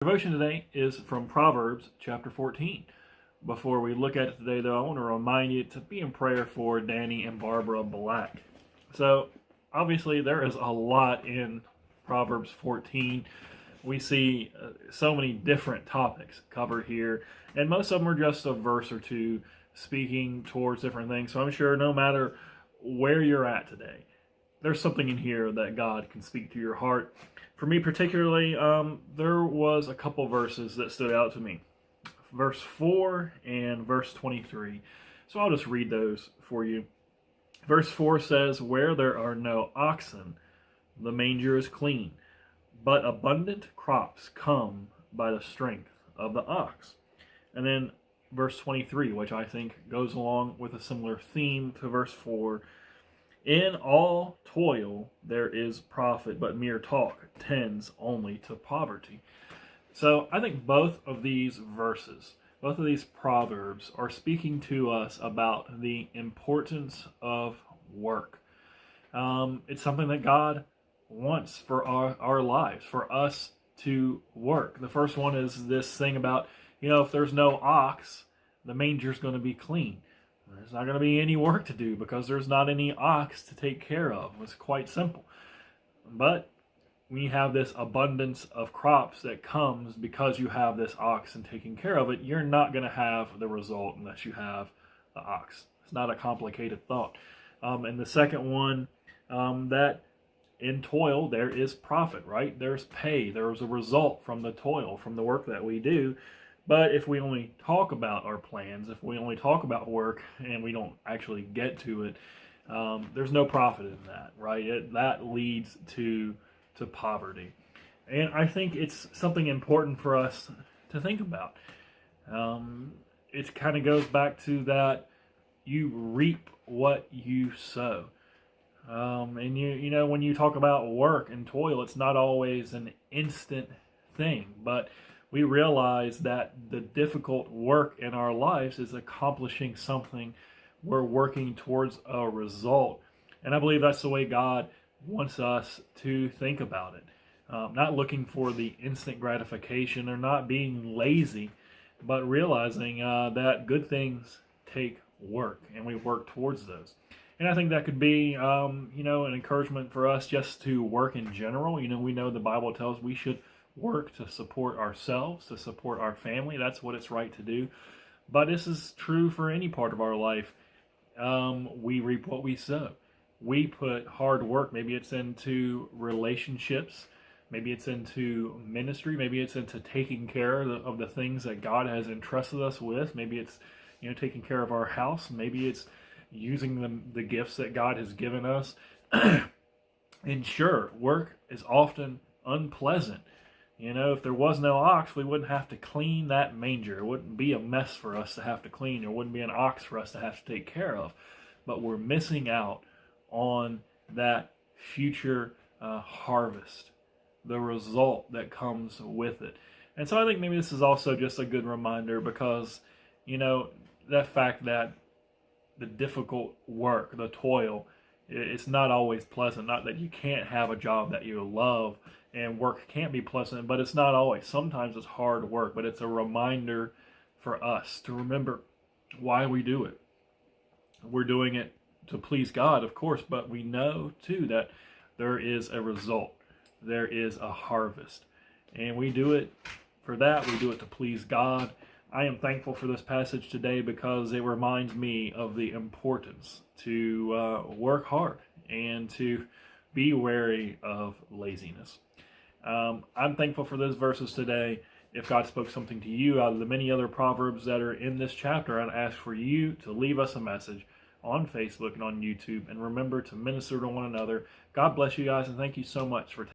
Devotion today is from Proverbs chapter 14. Before we look at it today, though, I want to remind you to be in prayer for Danny and Barbara Black. So, obviously, there is a lot in Proverbs 14. We see so many different topics covered here, and most of them are just a verse or two speaking towards different things. So I'm sure no matter where you're at today, there's something in here that God can speak to your heart. For me particularly, there was a couple verses that stood out to me. Verse 4 and verse 23. So I'll just read those for you. Verse 4 says, "Where there are no oxen, the manger is clean, but abundant crops come by the strength of the ox." And then verse 23, which I think goes along with a similar theme to verse 4. "In all toil there is profit, but mere talk tends only to poverty." So I think both of these verses, both of these proverbs are speaking to us about the importance of work. It's something that God wants for our lives, for us to work. The first one is this thing about, if there's no ox, the manger's going to be clean. There's not going to be any work to do because there's not any ox to take care of. It's quite simple. But when you have this abundance of crops that comes because you have this ox and taking care of it, you're not going to have the result unless you have the ox. It's not a complicated thought. And the second one, that in toil there is profit, right? There's pay. There's a result from the toil, from the work that we do. But if we only talk about our plans, if we only talk about work and we don't actually get to it, there's no profit in that, right? That leads to poverty. And I think it's something important for us to think about. It kind of goes back to that you reap what you sow. And when you talk about work and toil, it's not always an instant thing, but we realize that the difficult work in our lives is accomplishing something. We're working towards a result. And I believe that's the way God wants us to think about it. Not looking for the instant gratification or not being lazy, but realizing that good things take work and we work towards those. And I think that could be, an encouragement for us just to work in general. We know the Bible tells we should work to support ourselves, to support our family. That's what it's right to do. But this is true for any part of our life. We reap what we sow. We put hard work. Maybe it's into relationships. Maybe it's into ministry. Maybe it's into taking care of the things that God has entrusted us with. Maybe it's taking care of our house. Maybe it's using the gifts that God has given us. And sure, work is often unpleasant. If there was no ox, we wouldn't have to clean that manger. It wouldn't be a mess for us to have to clean. There wouldn't be an ox for us to have to take care of. But we're missing out on that future harvest, the result that comes with it. And so I think maybe this is also just a good reminder because, that fact that the difficult work, the toil, it's not always pleasant. Not that you can't have a job that you love and work can't be pleasant, but it's not always. Sometimes it's hard work, but it's a reminder for us to remember why we do it. We're doing it to please God, of course, but we know too that there is a result. There is a harvest. And we do it for that. We do it to please God. I am thankful for this passage today because it reminds me of the importance to work hard and to be wary of laziness. I'm thankful for those verses today. If God spoke something to you out of the many other proverbs that are in this chapter, I'd ask for you to leave us a message on Facebook and on YouTube. And remember to minister to one another. God bless you guys, and thank you so much for